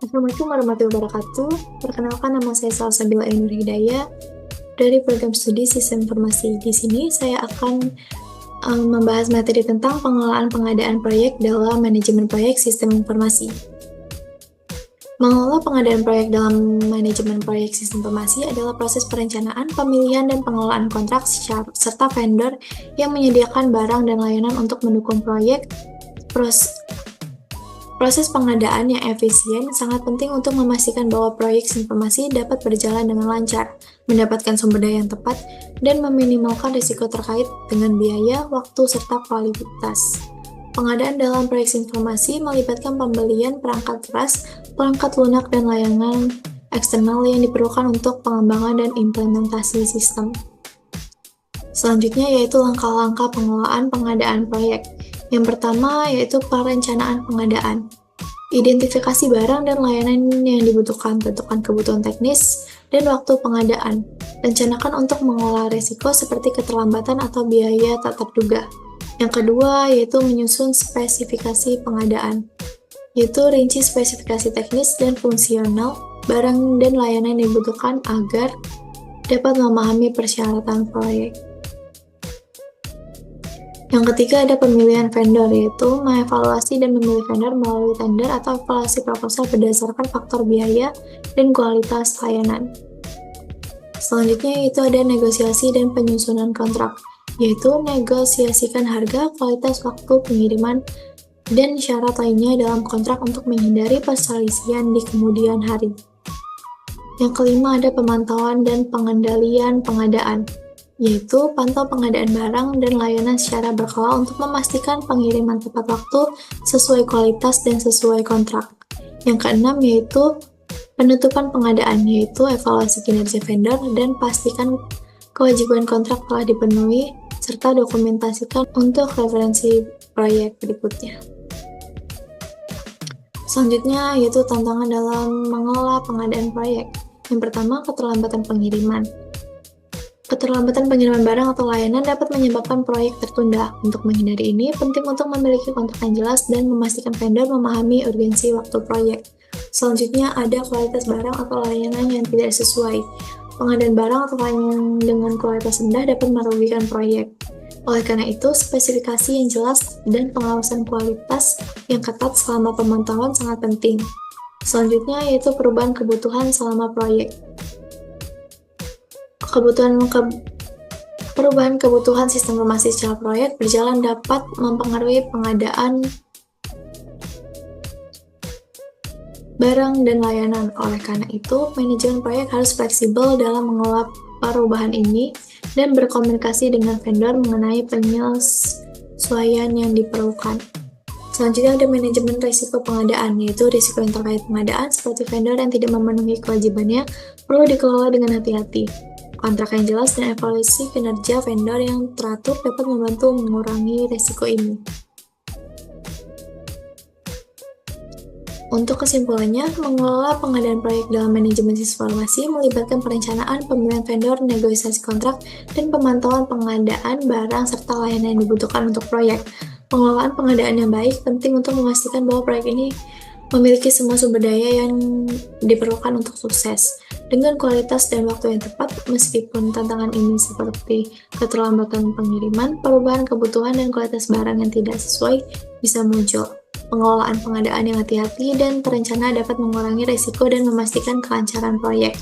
Assalamualaikum warahmatullahi wabarakatuh. Perkenalkan, nama saya Salsabila Ainur Hidayah dari program studi Sistem Informasi. Di sini saya akan membahas materi tentang pengelolaan pengadaan proyek dalam manajemen proyek Sistem Informasi. Mengelola pengadaan proyek dalam manajemen proyek Sistem Informasi adalah proses perencanaan, pemilihan, dan pengelolaan kontrak serta vendor yang menyediakan barang dan layanan untuk mendukung proyek. Proses pengadaan yang efisien sangat penting untuk memastikan bahwa proyek informasi dapat berjalan dengan lancar, mendapatkan sumber daya yang tepat, dan meminimalkan risiko terkait dengan biaya, waktu, serta kualitas. Pengadaan dalam proyek informasi melibatkan pembelian perangkat keras, perangkat lunak, dan layanan eksternal yang diperlukan untuk pengembangan dan implementasi sistem. Selanjutnya yaitu langkah-langkah pengelolaan pengadaan proyek. Yang pertama yaitu perencanaan pengadaan. Identifikasi barang dan layanan yang dibutuhkan, tentukan kebutuhan teknis dan waktu pengadaan. Rencanakan untuk mengolah risiko seperti keterlambatan atau biaya tak terduga. Yang kedua yaitu menyusun spesifikasi pengadaan, yaitu rinci spesifikasi teknis dan fungsional barang dan layanan yang dibutuhkan agar dapat memahami persyaratan proyek. Yang ketiga ada pemilihan vendor, yaitu mengevaluasi dan memilih vendor melalui tender atau evaluasi proposal berdasarkan faktor biaya dan kualitas layanan. Selanjutnya yaitu ada negosiasi dan penyusunan kontrak, yaitu negosiasikan harga, kualitas, waktu pengiriman, dan syarat lainnya dalam kontrak untuk menghindari perselisihan di kemudian hari. Yang kelima ada pemantauan dan pengendalian pengadaan, yaitu pantau pengadaan barang dan layanan secara berkala untuk memastikan pengiriman tepat waktu, sesuai kualitas, dan sesuai kontrak. Yang keenam yaitu penutupan pengadaan, yaitu evaluasi kinerja vendor dan pastikan kewajiban kontrak telah dipenuhi, serta dokumentasikan untuk referensi proyek berikutnya. Selanjutnya yaitu tantangan dalam mengelola pengadaan proyek. Yang pertama, keterlambatan pengiriman. Keterlambatan pengiriman barang atau layanan dapat menyebabkan proyek tertunda. Untuk menghindari ini, penting untuk memiliki kontrak yang jelas dan memastikan vendor memahami urgensi waktu proyek. Selanjutnya, ada kualitas barang atau layanan yang tidak sesuai. Pengadaan barang atau layanan dengan kualitas rendah dapat merugikan proyek. Oleh karena itu, spesifikasi yang jelas dan pengawasan kualitas yang ketat selama pemantauan sangat penting. Selanjutnya, yaitu perubahan kebutuhan selama proyek. Perubahan kebutuhan sistem informasi secara proyek berjalan dapat mempengaruhi pengadaan barang dan layanan. Oleh karena itu, manajemen proyek harus fleksibel dalam mengelola perubahan ini dan berkomunikasi dengan vendor mengenai penyesuaian yang diperlukan. Selanjutnya ada manajemen risiko pengadaan, yaitu risiko yang terkait pengadaan seperti vendor yang tidak memenuhi kewajibannya perlu dikelola dengan hati-hati. Kontrak yang jelas dan evaluasi kinerja vendor yang teratur dapat membantu mengurangi risiko ini. Untuk kesimpulannya, mengelola pengadaan proyek dalam manajemen sistem informasi melibatkan perencanaan, pemilihan vendor, negosiasi kontrak, dan pemantauan pengadaan barang serta layanan yang dibutuhkan untuk proyek. Pengelolaan pengadaan yang baik penting untuk memastikan bahwa proyek ini memiliki semua sumber daya yang diperlukan untuk sukses, dengan kualitas dan waktu yang tepat. Meskipun tantangan ini seperti keterlambatan pengiriman, perubahan kebutuhan, dan kualitas barang yang tidak sesuai bisa muncul. Pengelolaan pengadaan yang hati-hati dan terencana dapat mengurangi risiko dan memastikan kelancaran proyek.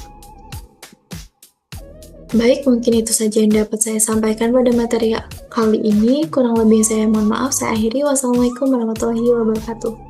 Baik, mungkin itu saja yang dapat saya sampaikan pada materi kali ini. Kurang lebih saya mohon maaf. Saya akhiri. Wassalamualaikum warahmatullahi wabarakatuh.